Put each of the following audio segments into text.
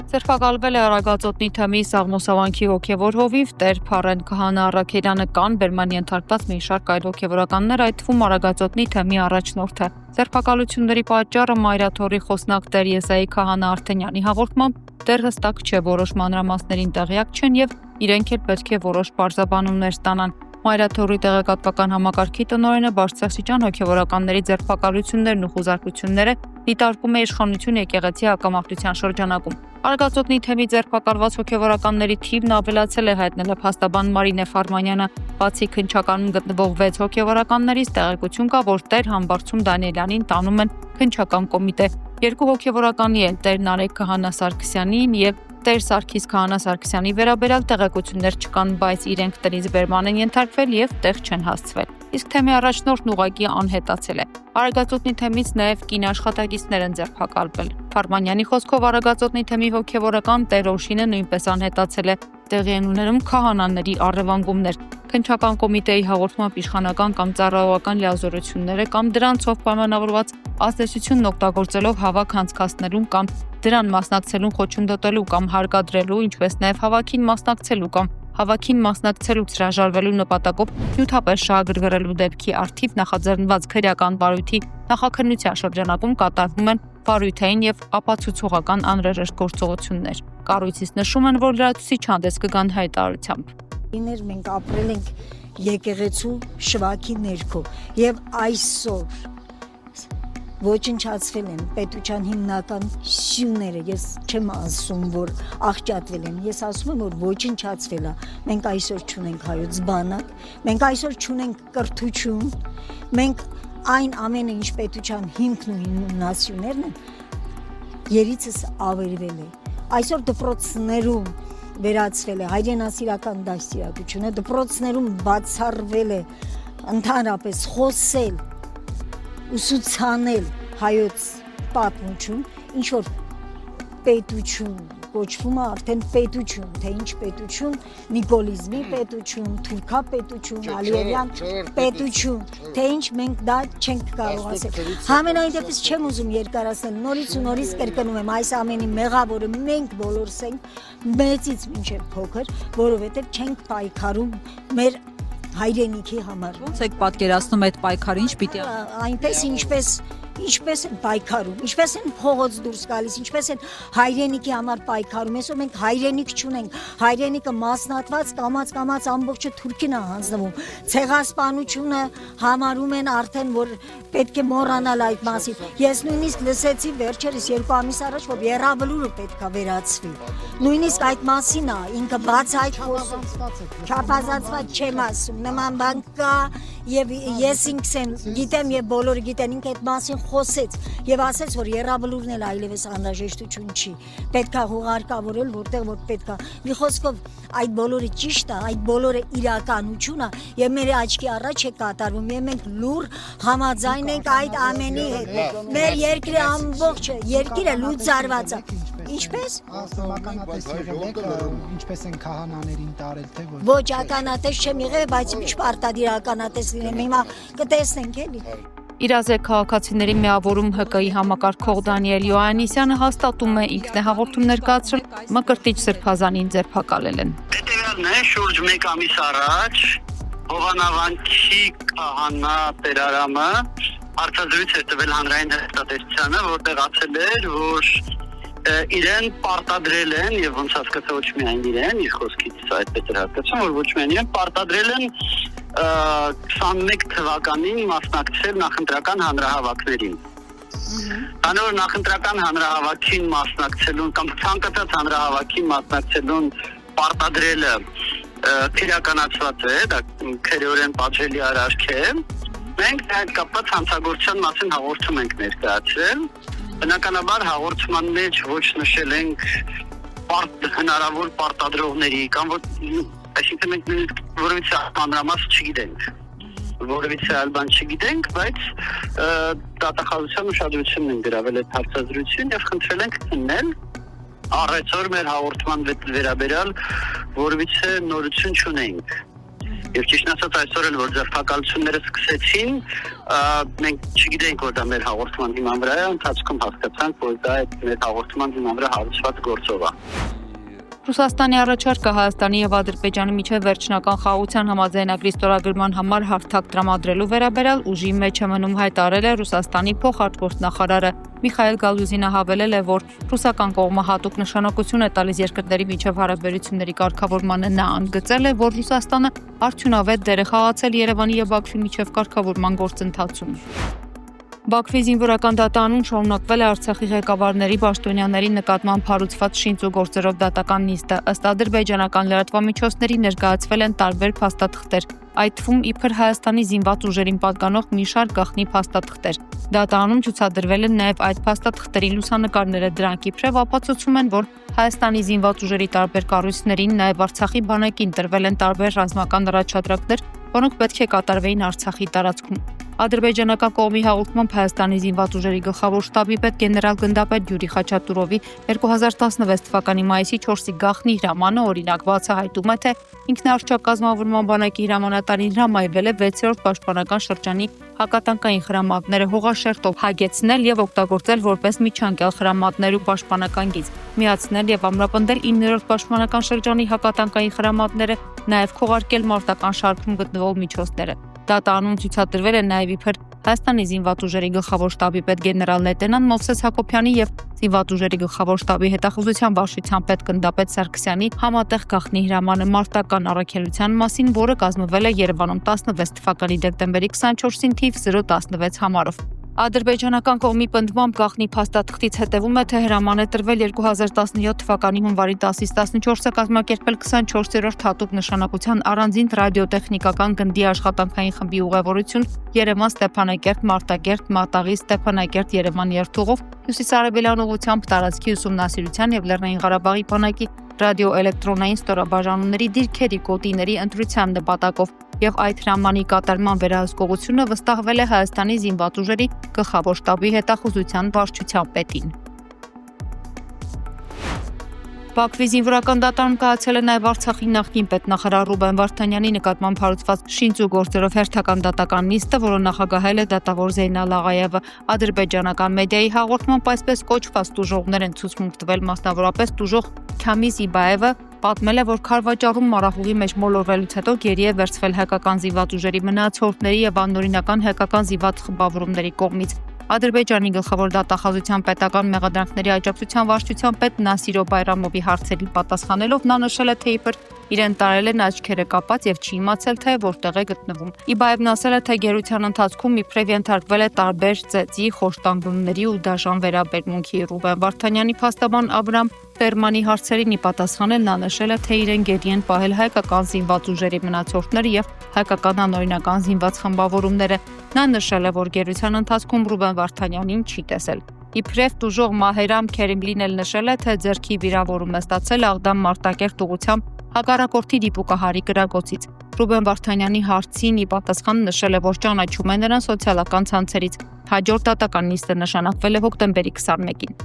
Ձերբակալվել է Արագածոտնի թեմի Սաղմոսավանքի հոգևոր հովիվ Տեր Փարեն Քահանա Առաքելյանը կան բերման ենթարկված մի շարք այլ հոգևորականներ, այդ թվում Արագածոտնի թեմի առաջնորդը։ Ձերբակալությունների պատճառը Մայրաթորի խոսնակ Տեր Եսայի Քահանա Արթենյանի հաղորդմամբ դեռ հստակ չէ, որոշ մանրամասներին տեղյակ չեն եւ իրենք էլ պետք է որոշ պարզաբանումներ ստանան։ Մայրաթորի տեղեկատվական համակարգի տնօրենը բարձրաստիճան հոգևորականների ձերբակալություններն ու խուզարկությունները դիտարկում է իշխանություն եկեղեցի հակամարտության շրջանակում։ Արագածոտնի թեմի ձերբակալված հոգևորականների թիվն ավելացել է, հայտնելով փաստաբան Մարինե Ֆարմանյանը։ Բացի քննչականում գտնվող 6 հոգևորականներից տեղեկություն կա, որ Տեր Համբարձում Դանիելյանին տանում են քննչական կոմիտե։ Երկու հոգևորականի էլ Տեր Նարեկ Քահանա Սարգսյանին եւ Տեր Սարգիս Քահանա Սարգսյանի վերաբերյալ տեղեկություններ չկան, բայց իրենք տնից բերման են ենթարկվել եւ տեղ չեն հասցվել։ Իսկ թեմի առաջնորդն ուղղակի անհետացել է։ Արագածոտնի թեմից նաեւ կին աշխատակիցներ են ձերբակալվել։ Ֆարմանյանի խոսքով Արագածոտնի թեմի հոգևորական Տեր Օշինը նույնպես անհետացել է։ Տեղի են ունենում քահանաների առևանգումներ։ Քննչական կոմիտեի հաղորդմամբ իշխանական կամ ծառայողական լիազորությունները կամ դրանցով պայմանավորված ազդեցությունն օգտագործելով հավաք անցկացնելուն կամ դրան մասնակցելուն խոչընդոտելու կամ հարկադրելու, ինչպես նաև հավաքին մասնակցելուց հրաժարվելու նպատակով նյութապես շահագրգռելու դեպքի առթիվ նախաձեռնված քրեական վարույթի նախաքննության շրջանակում կատարվում են վարույթային եւ ապացուցողական անհրաժեշտ գործողություններ։ Կառույցից նշում են, որ լրացուցիչ հանդես կգան հայտարարությամբ։ Մենք ապրել ենք եկեղեցու շվաքի ներքո եւ այսօր ոչնչացվել են պետության հիմնական սյուները, ես չեմ ասում, որ աղճատվել են, ես ասում եմ, որ ոչնչացվել է, մենք այսօր չունենք հայոց բանակ, մենք այսօր չունենք կրթություն, մենք այն ամենը, ինչ պետության հիմքն ու հիմնասյուներն են, երիցս ավերվել է, այսօր դպրոցներում վերացվել է հայրենասիրական դաստիարակությունը, դպրոցներում բացառվել է ընդհանրապես խոսել, ուսուցանել հայոց պատմություն, ինչ որ պետություն կոչվում է արդեն պետություն, թե ինչ պետություն, նիկոլիզմի պետություն, թուրքա պետություն, ալիևյան պետություն, թե ինչ մենք դա չենք կարող ասել։ Համենայն դեպս չեմ ուզում երկարացնել, նորից ու նորից կրկնում եմ, այս ամենի մեղավորը մենք բոլորս ենք, մեծից մինչև փոքր, որովհետև չենք պայքարում մեր հայրենիքի համար։ Ոնց եք պատկերացնում այդ պայքարը, ինչ պիտի այնպես ինչպես են պայքարում, ինչպես են փողոց դուրս գալիս, ինչպես են հայրենիքի համար պայքարում։ Այսօր մենք հայրենիք չունենք, հայրենիքը մասնատված կամած ամբողջը Թուրքին է հանձնվում։ Ցեղասպանությունը համարում են արդեն, որ պետք է մոռանալ այդ մասին։ Ես նույնիսկ լսեցի վերջերս 2 ամիս առաջ, որ Եռաբլուրը պետք է վերացվի։ Նույնիսկ այդ մասին է, ինքը բաց այդ խոսում, չափազանցված չեմ ասում, նման բան կա եւ ես ինքս գիտեմ եւ բոլորը գիտեն, ինքը այդ մասին խոսեց եւ ասեց, որ Եռաբլուրն էլ այլևս անհրաժեշտություն չի, պետք է հուղարկավորել որտեղ որ պետք է։ Մի խոսքով այդ բոլորը ճիշտ է, այդ բոլորը իրականություն է եւ մեր աչքի առաջ է կատարվում եւ մենք լուր համաձայն ենք այդ ամենի հետ։ Մեր երկրի ամբողջը երկիրը լուծարված է։ Ինչպես ականատես եղել եք, ինչպես են քահանաներին տարել, թե ոչ։ Ոչ, ականատես չեմ եղել, բայց ինչ պարտադիր ականատես լինեմ, հիմա կտեսնենք էլի։ Իրազեկ քաղաքացիների միավորում ՀԿ-ի համակարգող Դանիել Յոհաննիսյանը հաստատում է, ինքն է հաղորդում ներկայացրել, Մկրտիչ Սրբազանին ձերբակալել են։ Հետևյալն է, շուրջ 1 ամիս առաջ Հովանավանքի քահանա Տեր Արամը արտադրույց է տվել հանրային հեռուստատեսությանը, որտեղ ասել էր, որ իրեն պարտադրել են եւ ոնց հասկացա ոչ միայն իրեն, իր խոսքից այդպես էր հասկացում, որ ոչ միայն իրեն պարտադրել են 21 թվականին մասնակցել նախընտրական հանրահավաքներին։ Անոր նախընտրական հանրահավաքին մասնակցելուն կամ ցանկացած հանրահավաքին մասնակցելուն պարտադրելը քրեականացված է, դա քրեորեն պատժելի արարք է։ Մենք այդ կապված հանցագործության մասին հաղորդում ենք ներկայացրել։ Բնականաբար հաղորդման մեջ ոչ նշել ենք հնարավոր պարտադրողների կամ այսինքն մենք որևիցե մանրամաս չգիտենք, որևիցե այլ բան չգիտենք, բայց դատախազության ուշադրությունն են գրավել այդ հարցազրույցին եւ խնդրել ենք քննել առայժմ մեր հաղորդման վերաբերյալ որևիցե նորություն չունենք։ Եվ ճիշտ ասած այսօր էլ որ ձերբակալությունները սկսեցին, մենք չգիտենք որ դա մեր հաղորդման հիման վրա է, ընթացքում հասկացանք որ դա մեր հաղորդման հիման վրա հարուցված գործով է։ Ռուսաստանի առաջարկը Հայաստանի եւ Ադրբեջանի միջև վերջնական խաղաղության համաձայնագրի ստորագրման համար հարթակ տրամադրելու վերաբերյալ ուժի մեջ է մնում հայտարարել է Ռուսաստանի փոխարտգործ նախարարը Միխայել Գալուզինը հավելել է, որ ռուսական կողմը հատուկ նշանակություն է տալիս երկրների միջև հարաբերությունների կարգավորմանը։ Նա ընդգծել է, որ Ռուսաստանը արդյունավետ դեր է խաղացել Երևանի եւ Բաքվի միջև կարգավորման գործընթացում։ Բաքվի զինվորական դատարանում շարունակվել է Արցախի ղեկավարների պաշտոնյաների նկատմամբ հարուցված շինծ ու գործերով դատական նիստը։ Ըստ ադրբեջանական լրատվամիջոցների ներկայացվել են տարբեր փաստաթղթեր, այդ թվում իբր Հայաստանի զինված ուժերին պատկանող մի շարք գաղտնի փաստաթղթեր։ Դատարանում ցուցադրվել են նաև այդ փաստաթղթերի լուսանկարները, դրանք իբրև ապացուցում են, որ Հայաստանի զինված ուժերի տարբեր կառույցներին, նաև Արցախի բանակին տրվել են տարբեր ռազմական առաջադրանքներ, որոնք պետք է կատարվեին Արցախի տարածքում։ Ադրբեջանական կողմի հաղորդմամբ Հայաստանի զինված ուժերի գլխավոր շտաբի պետ գեներալ-գնդապետ Յուրի Խաչատուրովի 2016 թվականի մայիսի 4-ի գաղտնի հրամանը օրինակ բացահայտում է, թե ինքնարժեք կազմավորման բանակի հրամանատարին հրամայվել է 6-րդ պաշտպանական շրջանի հակատանկային հրամատները հողաշերտով հագեցնել եւ օգտագործել որպես միջանկյալ հրամատներ ու պաշտպանական գիծ, միացնել եւ ամրապնդել 9-րդ պաշտպանական շրջանի հակատանկային հրամատները, նաեւ քողարկել մարտական շարքում գտնվող միջոցները։ Դատարանում ցուցադրվել է նաև իբր Հայաստանի զինված ուժերի գլխավոր շտաբի պետ գեներալ-լեյտենանտ Մովսես Հակոբյանի եւ զինված ուժերի գլխավոր շտաբի հետախուզության վարչության պետ գնդապետ Սարգսյանի համատեղ գաղտնի հրամանը մարտական առաքելության մասին, որը կազմվել է Երևանում 16 թվականի դեկտեմբերի 24-ին թիվ 016 համարով։ Ադրբեջանական կողմի պնդմամբ գաղտնի փաստաթղթից հետևում է, թե հրաման է տրվել 2017 թվականի հունվարի 10-ից 14-ը կազմակերպել 24-րդ հատուկ նշանակության առանձին ռադիոտեխնիկական գնդի աշխատանքային խմբի ուղևորություն Երևան Ստեփանակերտ Մարտակերտ Մատաղի Ստեփանակերտ Երևան երթուղով հյուսիսարևելյան ուղղությամբ տարածքի ուսումնասիրության եւ Լեռնային Ղարաբաղի բանակի ռադիոէլեկտրոնային ստորաբաժանումների դիրքերի կոդիների ընտրության նպատակով եւ այդ հրամանի կատարման վերահսկողությունը վստահվել է Հայաստանի զինված ուժերի գլխավոր շտաբի հետախուզության վարչության պետին։ Բաքվի զինվորական դատարանում կայացել է նաև Արցախի նախկին պետնախարար Ռուբեն Վարդանյանի նկատմամբ հարուցված շինծ ու գործերով հերթական դատական նիստը, որը նախագահել է դատավոր Զեյնալ Աղայևը։ Ադրբեջանական մեդիայի հաղորդմամբ այսպես կոչված տուժողներ են ցուցմունք տվել, մասնավորապես տուժող Քամի Զիբաևը պատմել է, որ քարվաճառում մառախուղի մեջ մոլորվելուց հետո գերի է վերցվել հայկական զինված ուժերի մնացորդների եւ անօրինական հայկական զինված խմբավորումների կողմից։ Ադրբեջանի գլխավոր դատախազության պետական մեղադրանքների աջակցության վարչության պետ Նասիրո Բայրամովի հարցերին պատասխանելով նա նշել է, թե իբր իրեն տարել են աչքերը կապած եւ չի իմացել, թե որտեղ է գտնվում։ Իբաևն ասել է, թե գերության ընթացքում իբրև ենթարկվել է տարբեր ծեծի, խոշտանգումների ու դաժան վերաբերմունքի։ Ռուբեն Վարդանյանի փաստաբան Աբրամ Ֆերմանի հարցերին ի պատասխանել նա նշել է, թե իրեն գերի են պահել հայկական զինված ուժերի մնացորդները եւ հայկական անօրինական զինված խմբավորումները։ Նա նշել է, որ գերության ընթացքում Ռուբեն Վարդանյանին չի տեսել։ Իբրև տուժող Մահերամ Քերիմլին էլ նշել է, թե ձեռքի վիրավորում է ստացել Աղդամ Մարտակերտ ուղղությամբ հակառակորդի դիպուկահարի կրակոցից։ Ռուբեն Վարդանյանի հարցին ի պատասխան նշել է, որ ճանաչում է նրան սոցիալական ցանցերից։ Հաջորդ դատական նիստը նշանակվել է հոկտեմբերի 21-ին։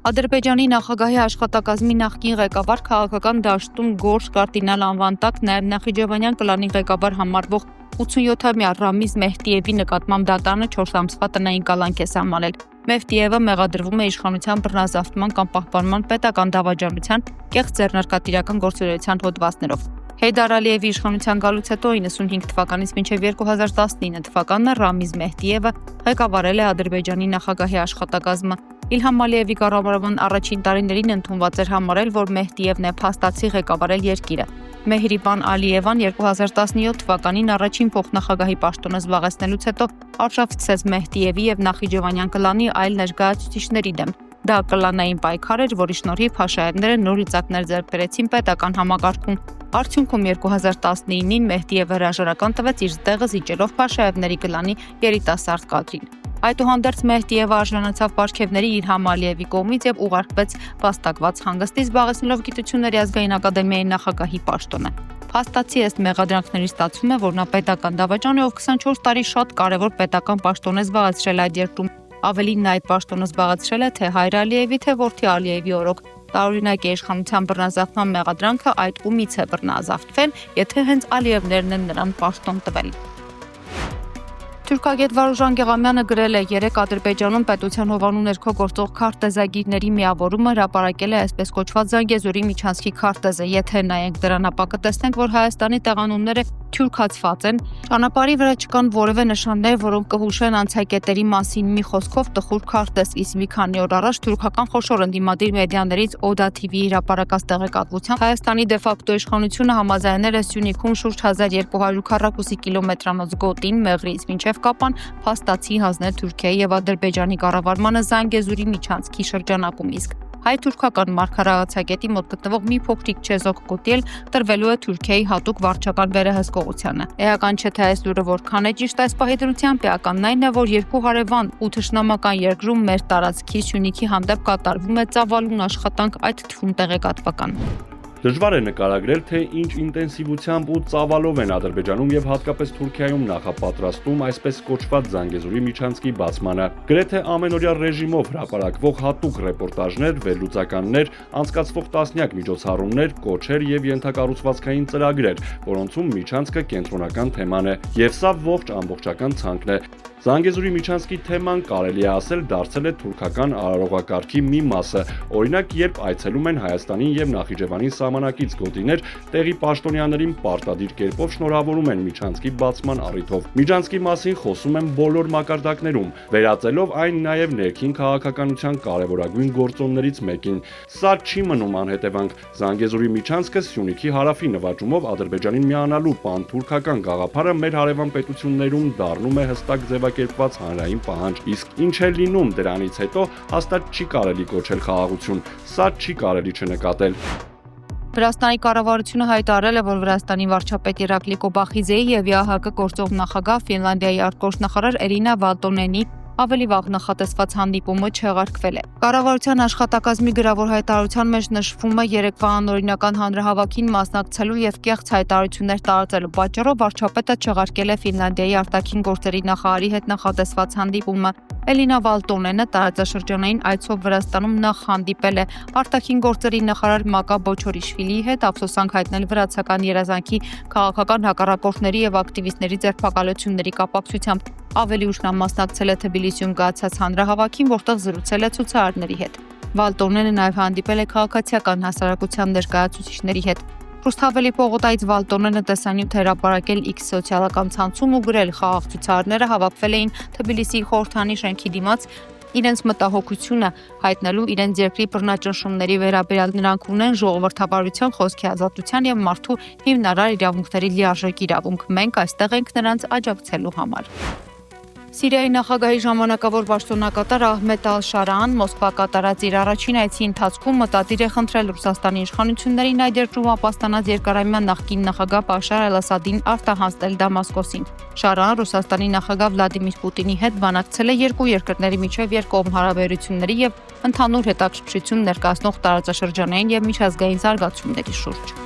Ադրբեջանի նախագահի աշխատակազմի նախկին ղեկավար քաղաքական դաշտում Գորշ կարդինալ անվան տակ նաև Նախիջևանյան կլանի ղեկավար համարվող 87-ամյա Ռամիզ Մեհդիևի նկատմամբ դատարանը 4 ամսվա տնային կալանք է սահմանել։ Մեհդիևը մեղադրվում է իշխանության բռնազավթման կամ պահպանման պետական դավաճանության կեղծ ձեռնարկատիրական գործունեության հոդվածներով։ Հեյդար Ալիևի իշխանության գալուց հետո 95 թվականից մինչև 2019 թվականը Ռամիզ Մեհդիևը ղեկավարել է Ադրբեջանի նախագահի աշխատակազմը։ Իլհամ Ալիևի կառավարման առաջին տարիներին ընդունված էր համարել, որ Մեհդիևն է փաստացի ղեկավարել երկիրը։ Մեհրիբան Ալիևան 2017 թվականին առաջին փոխնախագահի պաշտոնը զբաղեցնելուց հետո արշավցեց Մեհդիևի եւ Նախիջևանյան կլանի այլ ներկայացուցիչների դեմ։ Դա կլանային պայքար էր, որի շնորհիվ Փաշաևները նոր լծակներ ձեռք բերեցին պետական համակարգում։ Արդյունքում 2019-ին Մեհդիևը հրաժարական տվեց իր տեղը զիջելով Փաշաևների կլանի երիտասարդ կադրին։ Այդուհանդերձ Մեհդիևը արժանացավ պարգևների Իլհամ Ալիևի կողմից եւ ուղարկվեց վաստակված հանգստի զբաղեցնելով Գիտությունների ազգային ակադեմիայի նախագահի պաշտոնը։ Փաստացի ըստ մեղադրանքների ստացվում է, որ նա պետական դավաճան է, ով 24 տարի շատ կարևոր պետական պաշտոն է զբաղեցրել այդ երկրում։ Ավելին նա այդ պաշտոնը զբաղեցրել է թե հայր Ալիևի, թե որդի Ալիևի օրոք։ Տարօրինակ է իշխանության բռնազավթման մեղադրանքը այդ ումից է բռնազավթվել, եթե հենց Ալիևներն են նրան պաշտոն տվել։ Թուրքագետ Վարուժան Գեղամյանը գրել է. «Երեկ Ադրբեջանում պետության հովանու ներքո գործող քարտեզագիրների միավորումը հրապարակել է այսպես կոչված Զանգեզուրի միջանցքի քարտեզը։ Եթե նայենք դրան, ապա կտեսնենք, որ Հայաստանի տեղանունները թյուրքացված են։ Ճանապարհի վրա չկան որևէ նշաններ, որոնք կհուշեն անցակետերի մասին։ Մի խոսքով տխուր քարտեզ, իսկ մի քանի օր առաջ թուրքական խոշոր ընդդիմադիր մեդիաներից Օդա TV-ի հրապարակած տեղեկատվությամբ Հայաստանի դեֆակտո իշխանությունը համաձայնել է Սյունիքում շուրջ 1200 քառակուսի կիլոմետրանոց գոտին Մեղրիից մինչև Կապան փաստացի հանձնել Թուրքիայի եւ Ադրբեջանի կառավարմանը Զանգեզուրի միջանցքի շրջանակում, իսկ հայ-թուրքական մարգարացակետի մոտ գտնվող մի փոքրիկ չեզոք գոտի էլ տրվելու է Թուրքիայի հատուկ վարչական վերահսկողությանը։ Էական չէ թե այս լուրը որքան է ճիշտ այս պահի դրությամբ, էականն այն է, որ երկու հարևան ու թշնամական երկրում մեր տարածքի Սյունիքի հանդեպ կատարվում է ծավալուն աշխատանք, այդ թվում տեղեկատվական։ Դժվար է նկարագրել, թե ինչ ինտենսիվությամբ ու ծավալով են Ադրբեջանում եւ հատկապես Թուրքիայում նախապատրաստում այսպես կոչված Զանգեզուրի միջանցքի բացմանը։ Գրեթե ամենօրյա ռեժիմով հրապարակվող հատուկ ռեպորտաժներ, վերլուծականներ, անցկացվող տասնյակ միջոցառումներ, կոչեր եւ ենթակառուցվածքային ծրագրեր, որոնցում միջանցքը կենտրոնական թեման է, եւ սա ողջ ամբողջական ցանկն է։ Զանգեզուրի միջանցքի թեման կարելի է ասել դարձել է թուրքական արարողակարգի մի մասը։ Օրինակ, երբ այցելում են Հայաստանին եւ Նախիջևանին սահմանակից գոտիներ, տեղի պաշտոնյաներին պարտադիր կերպով շնորհավորում են միջանցքի բացման առիթով։ Միջանցքի մասին խոսում են բոլոր մակարդակներում, վերածելով այն նաեւ ներքին քաղաքականության կարևորագույն գործոններից մեկին։ Սա չի մնում անհետևանք։ Զանգեզուրի միջանցքը Սյունիքի հարավի նվաճումով Ադրբեջանին միանալու պանթուրքական գաղափարը մեր հարևան պետություններում դառնում է հստակ ձևակերպված հանրային պահանջ, իսկ ինչ է լինում դրանից հետո հաստատ չի կարելի կոչել խաղաղություն, սա չի կարելի չնկատել։ Վրաստանի կառավարությունը հայտարարել է, որ Վրաստանի վարչապետ Իրակլի Կոբախիձեի եւ ՀՀԿ գործող նախագահ Ֆինլանդիայի արտգործնախարար Էրինա Վալտոնենի ավելի վաղ նախատեսված հանդիպումը չեղարկվել է։ Կառավարության աշխատակազմի գրավոր հայտարարության մեջ նշվում է երեկվա անօրինական հանրահավաքին մասնակցելու եւ կեղծ հայտարարություններ տարածելու պատճառով վարչապետը չեղարկել է Ֆինլանդիայի արտաքին գործերի նախարարի հետ նախատեսված հանդիպումը։ Էլինա Վալտոնենը տարածաշրջանային այցով Վրաստանում նախ հանդիպել է արտաքին գործերի նախարար Մակա Բոչորիշվիլիի հետ, ափսոսանք հայտնել վրացական երազանքի քաղաքական հակառակորդների եւ ակտիվիստների ձերբակալությունների կապակցությամբ։ Ավելի ուշ նա մասնակցել է Թբիլիսիում կայացած հանրահավաքին, որտեղ զրուցել է ցուցարարների հետ։ Վալտոնենը նաև հանդիպել է քաղաքացիական հասարակության ներկայացուցիչների հետ։ Ռուսթավելի պողոտայից Վալտոնենը տեսանյութ հրապարակել X սոցիալական ցանցում ու գրել խաղաղ ցուցարարները հավաքվել էին Թբիլիսիի խորհրդանի շենքի դիմաց իրենց մտահոգությունը հայտնելու իրենց երկրի բռնաճնշումների վերաբերյալ նրանք ունեն ժողովրդավարության, խոսքի ազատության եւ մարդու հիմնարար իրավունքների լիարժեք իրավունք։ Մենք այստեղ ենք նրանց աջակցելու համար։ Սիրիայի նախագահի ժամանակավոր պաշտոնակատար Ահմեդ Ալ-Շարան Մոսկվա կատարած իր առաջին այցի ընթացքում մտադիր է խնդրել Ռուսաստանի իշխանություններին այդ երկրում ապաստանած երկարամյա նախկին նախագահ Բաշար Ալ-Ասադին արտահանձնել Դամասկոսին։ Շարան Ռուսաստանի նախագահ Վլադիմիր Պուտինի հետ բանակցել է երկու երկրների միջև երկկողմ հարաբերությունների եւ ընդհանուր հետաքրքրություն ներկայացնող տարածաշրջանային եւ միջազգային զարգացումների շուրջ։